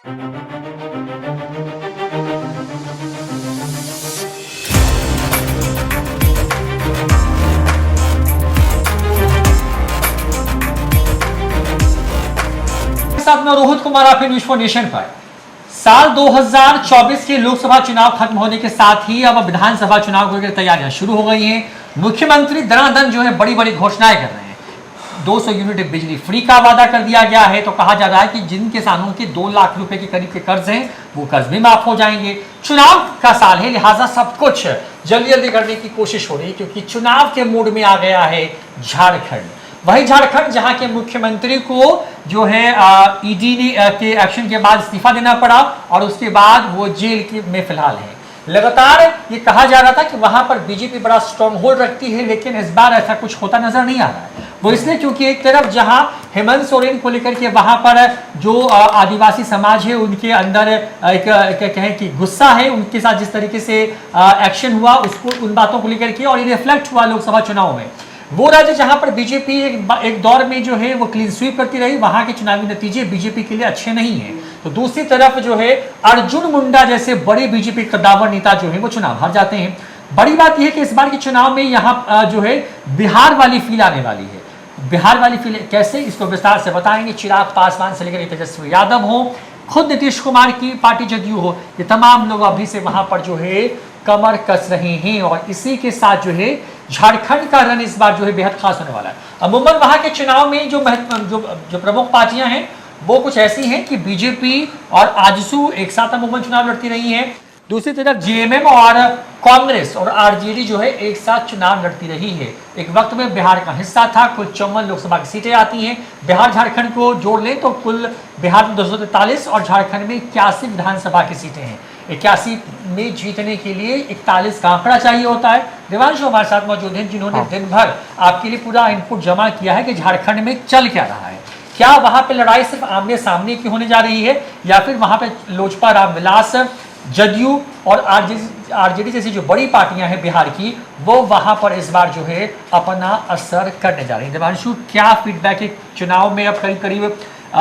साथ में रोहित कुमार आपके न्यूज़ फॉर नेशन पर। साल 2024 के लोकसभा चुनाव खत्म होने के साथ ही अब विधानसभा चुनाव को लेकर तैयारियां शुरू हो गई हैं। मुख्यमंत्री दनादन जो है बड़ी बड़ी घोषणाएं कर रहे हैं। 200 यूनिट बिजली फ्री का वादा कर दिया गया है। तो कहा जा रहा है कि जिन किसानों के 2 लाख रुपए के करीब के कर्ज हैं वो कर्ज भी माफ हो जाएंगे। चुनाव का साल है, लिहाजा सब कुछ जल्दी जल्दी करने की कोशिश हो रही है, क्योंकि चुनाव के मूड में आ गया है झारखंड। वही झारखंड जहां के मुख्यमंत्री को जो है ईडी के एक्शन के बाद इस्तीफा देना पड़ा और उसके बाद वो जेल में फिलहाल है। लगातार ये कहा जा रहा था कि वहां पर बीजेपी बड़ा स्ट्रॉन्ग होल्ड रखती है, लेकिन इस बार ऐसा कुछ होता नजर नहीं आ रहा है। वो इसलिए क्योंकि एक तरफ जहां हेमंत सोरेन को लेकर के वहां पर जो आदिवासी समाज है उनके अंदर एक कहें कि गुस्सा है, उनके साथ जिस तरीके से एक्शन हुआ उसको उन बातों को लेकर के, और ये रिफ्लेक्ट हुआ लोकसभा चुनाव में। वो राज्य जहां पर बीजेपी एक दौर में जो है वो क्लीन स्वीप करती रही, वहां के चुनावी नतीजे बीजेपी के लिए अच्छे नहीं है। तो दूसरी तरफ जो है अर्जुन मुंडा जैसे बड़े बीजेपी कद्दावर नेता जो है वो चुनाव हार जाते हैं। बड़ी बात यह है कि इस बार के चुनाव में यहाँ जो है बिहार वाली फील आने वाली है। बिहार वाली फील कैसे, इसको विस्तार से बताएंगे। चिराग पासवान से लेकर तेजस्वी यादव हो, खुद नीतीश कुमार की पार्टी जदयू हो, ये तमाम लोग अभी से वहां पर जो है कमर कस रहे हैं। और इसी के साथ जो है झारखंड का रन इस बार जो है बेहद खास होने वाला है। अमूमन वहां के चुनाव में जो प्रमुख पार्टियां हैं वो कुछ ऐसी हैं कि बीजेपी और आजसू एक साथ अमूमन चुनाव लड़ती रही हैं। दूसरी तरफ जेएमएम और कांग्रेस और आरजेडी जो है एक साथ चुनाव लड़ती रही है। एक वक्त में बिहार का हिस्सा था, कुल 54 लोकसभा की सीटें आती हैं। बिहार झारखंड को जोड़ लें तो कुल बिहार में 243 और झारखंड में 81 विधानसभा की सीटें हैं। 81 में जीतने के लिए 41 का आंकड़ा चाहिए होता है। देवांशु हमारे साथ मौजूद हैं जिन्होंने दिन भर आपके लिए पूरा इनपुट जमा किया है कि झारखंड में चल क्या रहा है। क्या वहां पे लड़ाई सिर्फ आमने सामने की होने जा रही है, या फिर वहां पे लोजपा, रामविलास, जदयू और आरजेडी जैसी जो बड़ी पार्टियां हैं बिहार की, वो वहां पर इस बार जो है अपना असर करने जा रही है। देवांशु, क्या फीडबैक है? चुनाव में अब करीब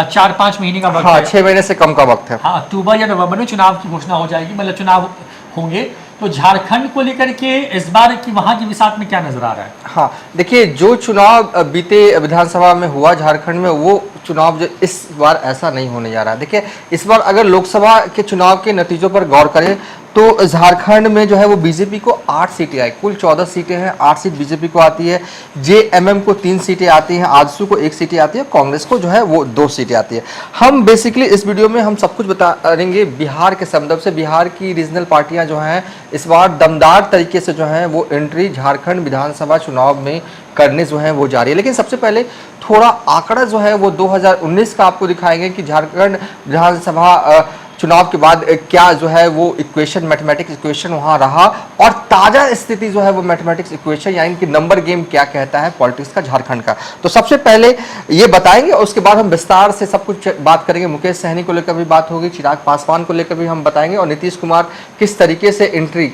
4-5 महीने का वक्त है। 6 महीने से कम का वक्त है। हाँ, अक्टूबर या नवंबर में चुनाव की घोषणा हो जाएगी, मतलब चुनाव होंगे। तो झारखंड को लेकर के इस बार की वहां की विसात में क्या नजर आ रहा है? हाँ, देखिए, जो चुनाव बीते विधानसभा में हुआ झारखंड में, वो चुनाव जो इस बार ऐसा नहीं होने जा रहा है। देखिए, इस बार अगर लोकसभा के चुनाव के नतीजों पर गौर करें तो झारखंड में जो है वो बीजेपी को 8 सीटें आई, कुल 14 सीटें हैं, 8 सीट बीजेपी को आती है, जेएमएम को 3 सीटें आती हैं, आजसू को 1 सीटें आती है, कांग्रेस को जो है वो 2 सीटें आती है। हम बेसिकली इस वीडियो में हम सब कुछ बताएंगे बिहार के संदर्भ से। बिहार की रीजनल पार्टियां जो हैं इस बार दमदार तरीके से जो है वो एंट्री झारखंड विधानसभा चुनाव में करने जो है वो जारी है। लेकिन सबसे पहले थोड़ा आंकड़ा जो है वो 2019 का आपको दिखाएंगे कि झारखंड विधानसभा चुनाव के बाद क्या जो है वो इक्वेशन, मैथमेटिक्स इक्वेशन वहां रहा, और ताजा स्थिति जो है वो मैथमेटिक्स इक्वेशन यानी कि नंबर गेम क्या कहता है पॉलिटिक्स का झारखंड का। तो सबसे पहले ये बताएंगे और उसके बाद हम विस्तार से सब कुछ बात करेंगे। मुकेश सहनी को लेकर भी बात होगी, चिराग पासवान को लेकर भी हम बताएंगे, और नीतीश कुमार किस तरीके से एंट्री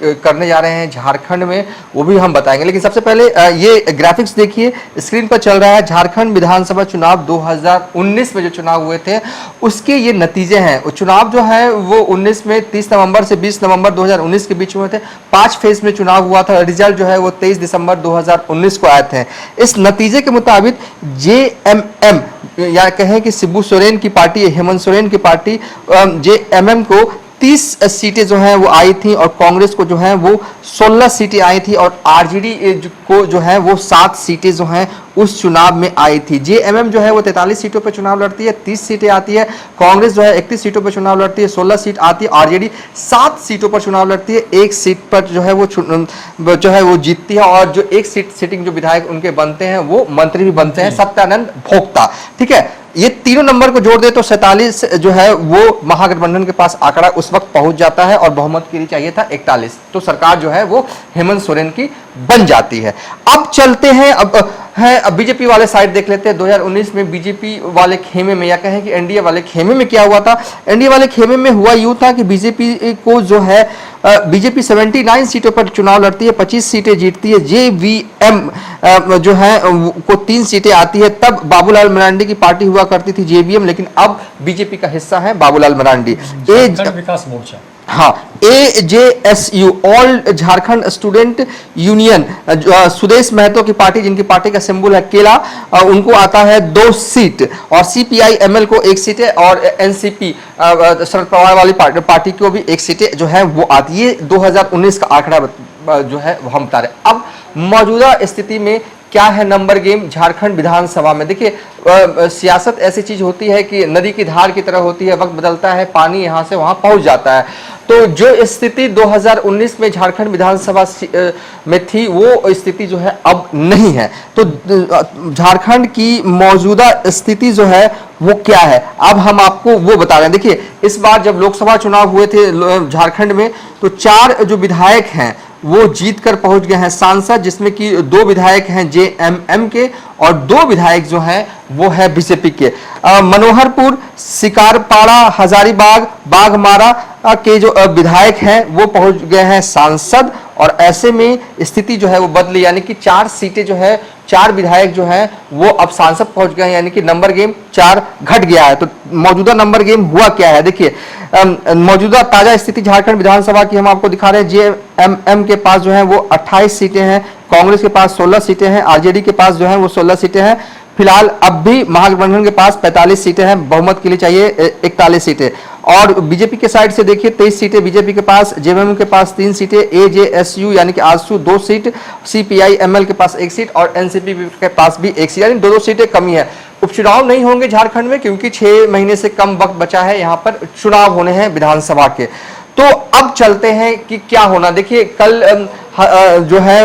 करने जा रहे हैं झारखंड में वो भी हम बताएंगे। लेकिन सबसे पहले ये ग्राफिक्स देखिए, स्क्रीन पर चल रहा है। झारखंड विधानसभा चुनाव 2019 में जो चुनाव हुए थे उसके ये नतीजे हैं। चुनाव जो है वो 19 में 30 नवंबर से 20 नवंबर 2019 के बीच में हुए थे। 5 फेज में चुनाव हुआ था। रिजल्ट जो है वो 23 दिसंबर 2019 को आए थे। इस नतीजे के मुताबिक जेएमएम या कहें कि शिबू सोरेन की पार्टी, हेमंत सोरेन की पार्टी, जेएमएम को 30 सीटें जो हैं वो आई थी, और कांग्रेस को जो है वो 16 सीटें आई थी, और आरजेडी को जो है वो 7 सीटें जो हैं उस चुनाव में आई थी। जेएमएम जो है वो 43 सीटों पर चुनाव लड़ती है, 30 सीटें आती है। कांग्रेस जो है 31 सीटों पर चुनाव लड़ती है, 16 सीट आती है। आरजेडी 7 सीटों पर चुनाव लड़ती है, 1 सीट पर जो है वो जीतती है, और जो 1 सीट सिटिंग जो विधायक उनके बनते हैं वो मंत्री भी बनते हैं, सत्यानंद भोक्ता। ठीक है, ये तीनों नंबर को जोड़ दे तो 47 जो है वो महागठबंधन के पास आंकड़ा उस वक्त पहुंच जाता है, और बहुमत के लिए चाहिए था 41। तो सरकार जो है वो हेमंत सोरेन की बन जाती है। अब चलते हैं, अब है। अब बीजेपी वाले साइड देख लेते हैं। 2019 में बीजेपी वाले खेमे में, या कहें कि एनडीए वाले खेमे में क्या हुआ था। एनडीए वाले खेमे में हुआ यूं था कि बीजेपी को जो है बीजेपी 79 सीटों पर चुनाव लड़ती है, 25 सीटें जीतती है। जेवीएम जो है को 3 सीटें आती है। तब बाबूलाल मरांडी की पार्टी हुआ करती थी जेवीएम, लेकिन अब बीजेपी का हिस्सा है बाबूलाल मरांडी। विकास मोर्चा, हाँ, AJSU all Jharkhand student union, Sudesh Mahto की पार्टी, जिनकी पार्टी का सिंबल है केला, उनको आता है 2 सीट, और CPI-ML को 1 सीट है, और NCP शरद पवार वाली पार्टी को भी 1 सीटें जो है वो आती है। 2019 का आंकड़ा जो है वो हम बता रहे। अब मौजूदा स्थिति में क्या है नंबर गेम झारखंड विधानसभा में। देखिए सियासत ऐसी चीज होती है कि नदी की धार की तरह होती है, वक्त बदलता है, पानी यहां से वहां पहुंच जाता है। तो जो स्थिति 2019 में झारखंड विधानसभा में थी, वो स्थिति जो है अब नहीं है। तो झारखंड की मौजूदा स्थिति जो है वो क्या है, अब हम आपको वो बता रहे हैं। देखिए इस बार जब लोकसभा चुनाव हुए थे झारखंड में, तो 4 जो विधायक हैं वो जीत कर पहुंच गए हैं सांसद, जिसमें कि 2 विधायक हैं जेएमएम के, और 2 विधायक जो हैं वो है बीजेपी के। मनोहरपुर, शिकारपाड़ा, हजारीबाग, बाघमारा के जो विधायक हैं वो पहुंच गए हैं सांसद, और ऐसे में स्थिति जो है वो बदली, यानी कि 4 सीटें जो है, 4 विधायक जो हैं वो अब सांसद पहुंच गए हैं, यानी कि नंबर गेम 4 घट गया है। तो मौजूदा नंबर गेम हुआ क्या है, देखिए मौजूदा ताजा स्थिति झारखंड विधानसभा की हम आपको दिखा रहे हैं। जेएमएम के पास जो है वो 28 सीटें हैं, कांग्रेस के पास 16 सीटें हैं, आरजेडी के पास जो है वो 16 सीटें हैं। फिलहाल अब भी महागठबंधन के पास 45 सीटें हैं, बहुमत के लिए चाहिए 41 सीटें। और बीजेपी के साइड से देखिए 23 सीटें बीजेपी के पास, जेएमएम के पास 3 सीटें, AJSU यानी कि आजसू 2 सीट, CPI-ML के पास 1 सीट, और NCP के पास भी 1 सीट, यानी 2-2 सीटें कमी है। उपचुनाव नहीं होंगे झारखंड में, क्योंकि 6 महीने से कम वक्त बचा है, यहाँ पर चुनाव होने हैं विधानसभा के। तो अब चलते हैं कि क्या होना। देखिए कल जो है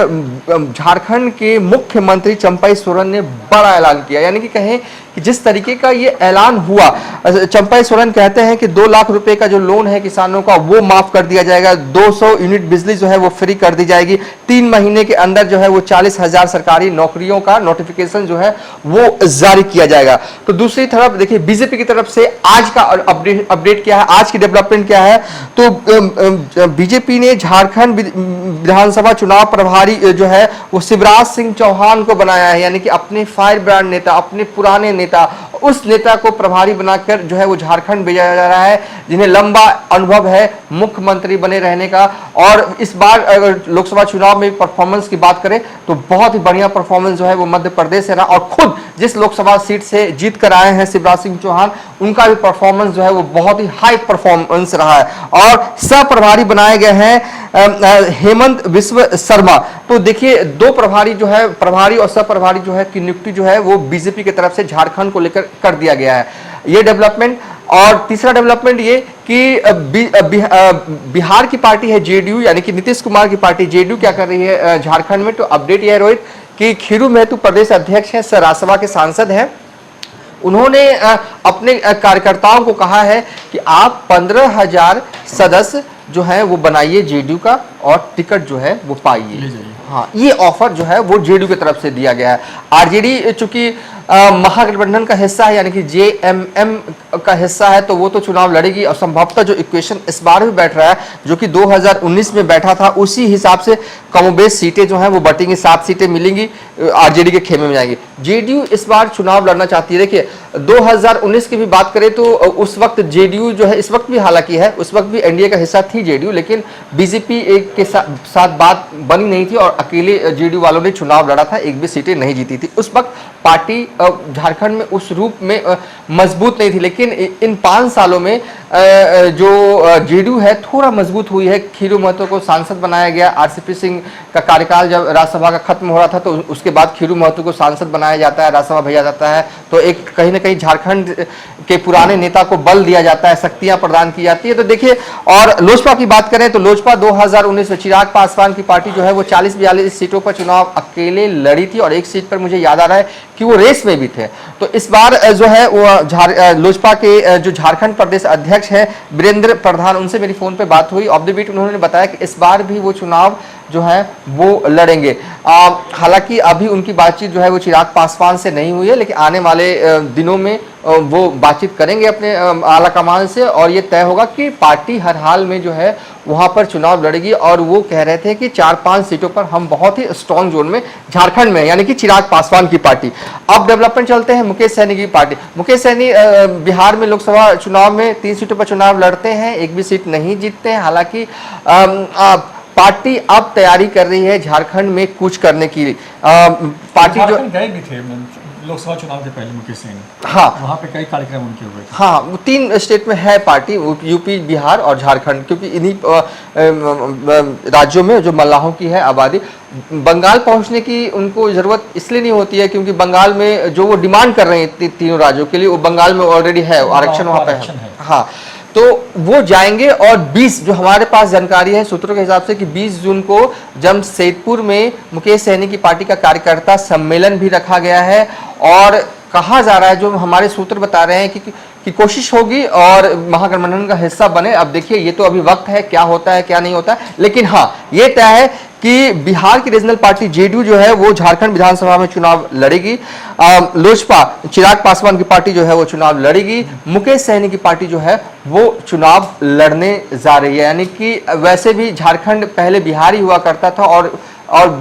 झारखंड के मुख्यमंत्री चंपई सोरेन ने बड़ा ऐलान किया, यानी कि कहें कि जिस तरीके का ये ऐलान हुआ, चंपई सोरेन कहते हैं कि 2 लाख रुपए का जो लोन है किसानों का वो माफ कर दिया जाएगा, 200 यूनिट बिजली जो है वो फ्री कर दी जाएगी, 3 महीने के अंदर जो है वो 40,000 सरकारी नौकरियों का नोटिफिकेशन जो है वो जारी किया जाएगा। तो दूसरी तरफ देखिए बीजेपी की तरफ से आज का अपडेट क्या है, आज की डेवलपमेंट क्या है। तो बीजेपी ने झारखंड विधानसभा चुनाव प्रभारी जो है वो शिवराज सिंह चौहान को बनाया है, यानी कि अपने फायर ब्रांड नेता, अपने पुराने नेता, उस नेता को प्रभारी बनाकर जो है वो झारखंड भेजा जा रहा है, जिन्हें लंबा अनुभव है मुख्यमंत्री बने रहने का। और इस बार अगर लोकसभा चुनाव में परफॉर्मेंस की बात करें तो बहुत ही बढ़िया परफॉर्मेंस जो है वो मध्य प्रदेश से रहा, और खुद जिस लोकसभा सीट से जीत कर आए हैं शिवराज सिंह चौहान, उनका भी परफॉर्मेंस जो है वो बहुत ही हाई परफॉर्मेंस रहा है। और सह प्रभारी बनाए गए हैं हेमंत विश्व शर्मा। तो देखिए 2 प्रभारी जो है, प्रभारी और सह प्रभारी जो है की नियुक्ति जो है वो बीजेपी की तरफ से झारखंड को लेकर कर दिया गया है, ये डेवलपमेंट। और तीसरा डेवलपमेंट ये कि बिहार की पार्टी है जेडीयू, यानी कि नीतीश कुमार की पार्टी जेडीयू क्या कर रही है झारखंड में। तो अपडेट यह है रोहित कि खीरू महतो प्रदेश अध्यक्ष हैं, राज्यसभा के सांसद हैं, उन्होंने अपने कार्यकर्ताओं को कहा है कि आप 15,000 सदस्य जो है वो बनाइए जेडीयू का, और टिकट जो है वो पाइए। हाँ, ये ऑफर जो है वो जेडीयू की तरफ से दिया गया है। आरजेडी चूंकि महागठबंधन का हिस्सा है, यानी कि जेएमएम का हिस्सा है, तो वो तो चुनाव लड़ेगी, और संभवतः जो इक्वेशन इस बार भी बैठ रहा है, जो कि 2019 में बैठा था, उसी हिसाब से कमोबेश सीटें जो हैं वो बटेंगी, 7 सीटें मिलेंगी, आरजेडी के खेमे में जाएंगी। जेडीयू इस बार चुनाव लड़ना चाहती है। देखिए 2019 की भी बात करें तो उस वक्त जेडीयू जो है, इस वक्त भी हालांकि है, उस वक्त भी एनडीए का हिस्सा थी जेडीयू, लेकिन बीजेपी के साथ बात बनी नहीं थी, और अकेले जेडीयू वालों ने चुनाव लड़ा था, 1 भी सीटें नहीं जीती थी। उस वक्त पार्टी झारखंड में उस रूप में मजबूत नहीं थी, लेकिन इन 5 सालों में जो जेडीयू है थोड़ा मजबूत हुई है। खीरू महतो को सांसद बनाया गया, आरसीपी सिंह का कार्यकाल जब राज्यसभा का खत्म हो रहा था, तो उसके बाद खीरू महतो को सांसद बनाया जाता है, राज्यसभा भेजा जाता है। तो एक कहीं ना कहीं झारखंड के पुराने नेता को बल दिया जाता है, शक्तियां प्रदान की जाती है। तो देखिए, और लोजपा की बात करें तो लोजपा 2019 में चिराग पासवान की पार्टी जो है वो 40-42 सीटों पर चुनाव अकेले लड़ी थी, और एक सीट पर मुझे याद आ रहा है कि वो रेस रेस में भी थे। तो इस बार जो है वो लोजपा के जो झारखंड प्रदेश अध्यक्ष है वीरेंद्र प्रधान, उनसे मेरी फोन पे बात हुई ऑफ द बीट। उन्होंने बताया कि इस बार भी वो चुनाव जो है वो लड़ेंगे। हालांकि अभी उनकी बातचीत जो है वो चिराग पासवान से नहीं हुई है, लेकिन आने वाले दिनों में वो बातचीत करेंगे अपने आला कमान से और ये तय होगा कि पार्टी हर हाल में जो है वहां पर चुनाव लड़ेगी। और वो कह रहे थे कि 4-5 सीटों पर हम बहुत ही स्ट्रॉन्ग जोन में झारखंड में, यानी कि चिराग पासवान की पार्टी। अब डेवलपमेंट चलते हैं मुकेश सहनी की पार्टी। मुकेश सहनी बिहार में लोकसभा चुनाव में 3 सीटों पर चुनाव लड़ते हैं, एक भी सीट नहीं जीतते हैं। हालांकि पार्टी अब तैयारी कर रही है झारखंड में कूच करने की। पार्टी जो गए भी थे लोकसभा चुनाव के पहले मुकेश सहनी, हाँ वहाँ पे कई कार्यक्रम उनके हुए थे। हाँ, वो 3 स्टेट में है पार्टी, यूपी, बिहार और झारखंड, क्योंकि इन्हीं राज्यों में जो मल्लाहों की है आबादी। बंगाल पहुंचने की उनको जरूरत इसलिए नहीं होती है क्योंकि बंगाल में जो वो डिमांड कर रहे हैं तीनों राज्यों के लिए, वो बंगाल में ऑलरेडी है, आरक्षण वहाँ पे है। हाँ, तो वो जाएंगे। और 20 जो हमारे पास जानकारी है सूत्रों के हिसाब से कि 20 जून को जमशेदपुर में मुकेश सहनी की पार्टी का कार्यकर्ता सम्मेलन भी रखा गया है। और कहा जा रहा है, जो हमारे सूत्र बता रहे हैं कि कोशिश होगी और महागठबंधन का हिस्सा बने। अब देखिए, ये तो अभी वक्त है, क्या होता है क्या नहीं होता है। लेकिन हाँ, ये तय है कि बिहार की रीजनल पार्टी जेडीयू जो है वो झारखंड विधानसभा में चुनाव लड़ेगी। लोजपा चिराग पासवान की पार्टी जो है वो चुनाव लड़ेगी। मुकेश सहनी की पार्टी जो है वो चुनाव लड़ने जा रही है। यानी कि वैसे भी झारखंड पहले बिहार ही हुआ करता था और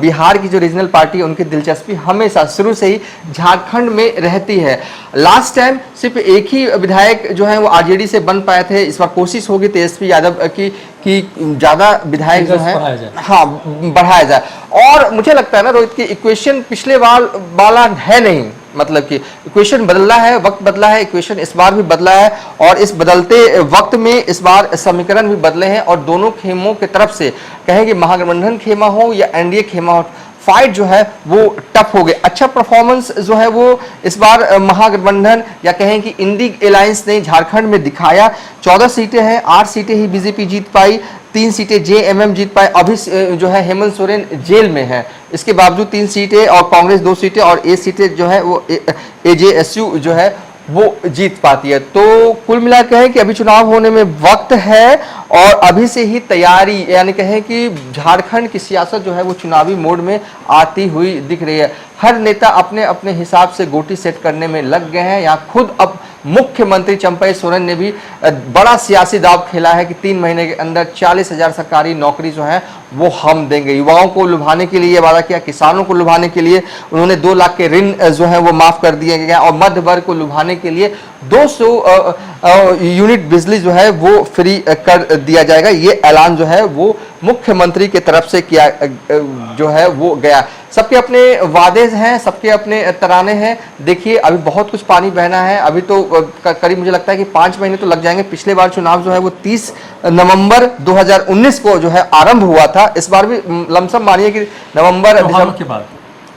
बिहार की जो रीजनल पार्टी है उनकी दिलचस्पी हमेशा शुरू से ही झारखंड में रहती है। लास्ट टाइम सिर्फ एक ही विधायक जो है वो आरजेडी से बन पाए थे। इस बार कोशिश होगी तेजस्वी यादव की ज्यादा विधायक जो है हाँ बढ़ाया जाए। और मुझे लगता है ना रोहित की इक्वेशन पिछले बार वाला है नहीं, मतलब कि इक्वेशन बदला है, वक्त बदला है, इक्वेशन इस बार भी बदला है। और इस बदलते वक्त में इस बार समीकरण भी बदले हैं और दोनों खेमों की तरफ से, कहें कि महागठबंधन खेमा हो या एनडीए खेमा हो, फाइट जो है वो टफ हो गई। अच्छा परफॉर्मेंस जो है वो इस बार महागठबंधन या कहें कि इंडी अलायंस ने झारखंड में दिखाया। 14 सीटें हैं, 8 सीटें ही बीजेपी जीत पाई, 3 सीटें जेएमएम जीत पाए। अभी जो है हेमंत सोरेन जेल में है, इसके बावजूद 3 सीटें और कांग्रेस 2 सीटें और 1 सीटें जो है वो एजेएसयू जो है वो जीत पाती है। तो कुल मिलाकर कहें कि अभी चुनाव होने में वक्त है और अभी से ही तैयारी, यानी कहें कि झारखंड की सियासत जो है वो चुनावी मोड में आती हुई दिख रही है। हर नेता अपने अपने हिसाब से गोटी सेट करने में लग गए हैं। यहाँ खुद अब मुख्यमंत्री चंपई सोरेन ने भी बड़ा सियासी दाव खेला है कि 3 महीने के अंदर 40,000 सरकारी नौकरी जो है वो हम देंगे। युवाओं को लुभाने के लिए वादा किया, किसानों को लुभाने के लिए उन्होंने 2 लाख के ऋण जो है वो माफ कर दिए गए और मध्य वर्ग को लुभाने के लिए 200 यूनिट बिजली जो है वो फ्री कर दिया जाएगा। ये ऐलान जो है वो मुख्यमंत्री की तरफ से किया जो है वो गया। सबके अपने वादे हैं, सबके अपने तराने हैं। देखिए, अभी बहुत कुछ पानी बहना है। अभी तो करीब मुझे लगता है कि 5 महीने तो लग जाएंगे। पिछले बार चुनाव जो है वो 30 नवंबर 2019 को जो है आरंभ हुआ था। इस बार भी लमसम मानिए कि नवंबर के बाद,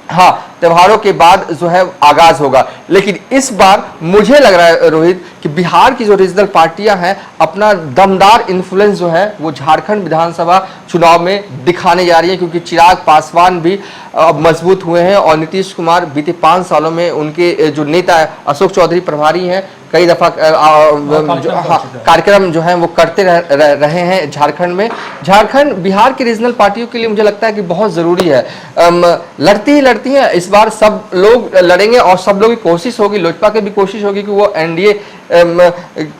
हाँ, त्योहारों के बाद जो है आगाज होगा। लेकिन इस बार मुझे लग रहा है रोहित कि बिहार की जो रीजनल पार्टियां हैं अपना दमदार इन्फ्लुएंस जो है वो झारखंड विधानसभा चुनाव में दिखाने जा रही है, क्योंकि चिराग पासवान भी अब मजबूत हुए हैं और नीतीश कुमार बीते 5 सालों में उनके जो नेता अशोक चौधरी प्रभारी हैं, कई दफा कार्यक्रम जो है वो करते रहे हैं झारखंड में। झारखंड बिहार की रीजनल पार्टियों के लिए मुझे लगता है कि बहुत जरूरी है। लड़ती हैं इस बार सब लोग लड़ेंगे और सब लोगों की कोशिश होगी, लोजपा की भी कोशिश होगी कि वो एनडीए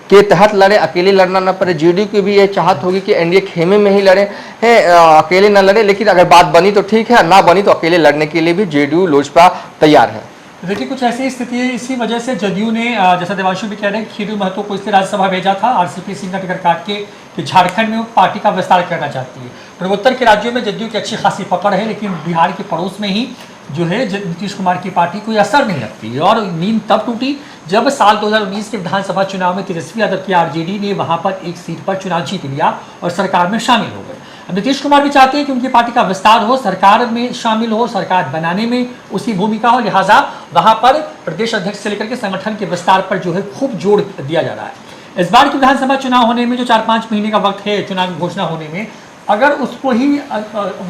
के तहत लड़े, अकेले लड़ना ना पड़े। जेडीयू की भी ये चाहत होगी कि एनडीए खेमे में ही लड़े हैं, अकेले ना लड़े। लेकिन अगर बात बनी तो ठीक है, ना बनी तो अकेले लड़ने के लिए भी जेडीयू लोजपा तैयार है। देखिए, कुछ ऐसी स्थिति है, इसी वजह से जदयू ने, जैसा देवांशु भी कह रहे हैं, खीरू महतो को इससे राज्यसभा भेजा था आरसीपी सिंह का टिकट काट के कि झारखंड में वो पार्टी का विस्तार करना चाहती है। पूर्वोत्तर के राज्यों में जदयू की अच्छी खासी पकड़ है, लेकिन बिहार के पड़ोस में ही जो है नीतीश कुमार की पार्टी कोई असर नहीं लगती। और नींद तब टूटी जब साल 2019 के विधानसभा चुनाव में तेजस्वी यादव की आरजेडी ने वहां पर एक सीट पर चुनाव जीत लिया और सरकार में शामिल हो गए। अब नीतीश कुमार भी चाहते हैं कि उनकी पार्टी का विस्तार हो, सरकार में शामिल हो, सरकार बनाने में उसकी भूमिका हो, लिहाजा वहां पर प्रदेश अध्यक्ष से लेकर के संगठन के विस्तार पर जो है खूब जोर दिया जा रहा है। इस बार की विधानसभा चुनाव होने में जो 4-5 महीने का वक्त है चुनाव की घोषणा होने में, अगर उसको ही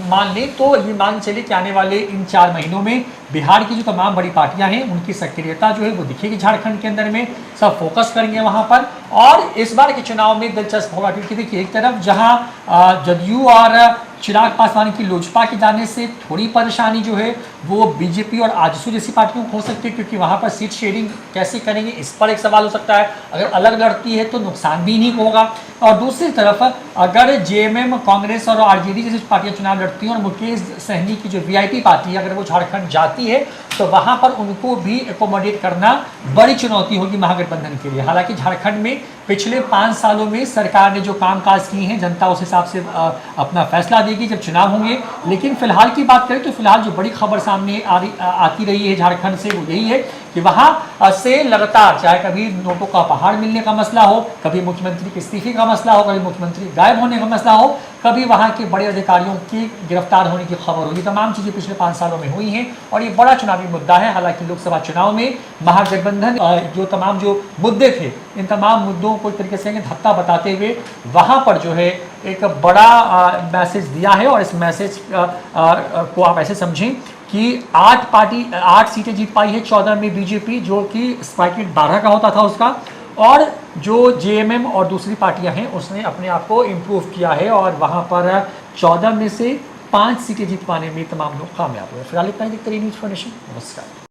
मान लें तो ये मान चले कि आने वाले इन 4 महीनों में बिहार की जो तमाम बड़ी पार्टियां हैं उनकी सक्रियता जो है वो दिखेगी झारखंड के अंदर में, सब फोकस करेंगे वहां पर। और इस बार के चुनाव में दिलचस्प होगा क्योंकि देखिए एक तरफ जहां जदयू और चिराग पासवान की लोजपा के जाने से थोड़ी परेशानी जो है वो बीजेपी और आजसू जैसी पार्टियों को हो सकती है, क्योंकि वहां पर सीट शेयरिंग कैसे करेंगे इस पर एक सवाल हो सकता है। अगर अलग लड़ती है तो नुकसान भी इन्हीं को होगा। और दूसरी तरफ अगर जेएमएम, कांग्रेस और आरजेडी जैसी पार्टियां चुनाव लड़ती हैं और मुकेश सहनी की जो वीआईपी पार्टी है अगर वो झारखंड जाती है तो वहां पर उनको भी एकोमोडेट करना बड़ी चुनौती होगी महागठबंधन के लिए। हालांकि झारखंड में पिछले 5 सालों में सरकार ने जो कामकाज किए हैं जनता उस हिसाब से अपना फैसला देगी जब चुनाव होंगे। लेकिन फिलहाल की बात करें तो फिलहाल जो बड़ी खबर सामने आती रही है झारखंड से वो यही है कि वहां से लगातार चाहे कभी नोटों का पहाड़ मिलने का मसला हो, कभी मुख्यमंत्री के इस्तीफे का मसला हो, कभी मुख्यमंत्री गायब होने का मसला हो, कभी वहां के बड़े अधिकारियों की गिरफ्तार होने की खबर हो, ये तमाम चीजें पिछले 5 सालों में हुई हैं और ये बड़ा चुनावी मुद्दा है। हालांकि लोकसभा चुनाव में महागठबंधन जो तमाम जो मुद्दे थे इन तमाम मुद्दों को एक तरीके से धत्ता बताते हुए वहां पर जो है एक बड़ा मैसेज दिया है। और इस मैसेज को आप ऐसे समझें कि 8 सीटें जीत पाई है 14 में बीजेपी, जो कि स्पाइक 12 का होता था उसका, और जो जेएमएम और दूसरी पार्टियां हैं उसने अपने आप को इम्प्रूव किया है और वहां पर 14 में से 5 सीटें जीत पाने में तमाम लोग कामयाब हुए। फिलहाल इतना ही देखते रहिए न्यूज़ फॉर नेशन। नमस्कार।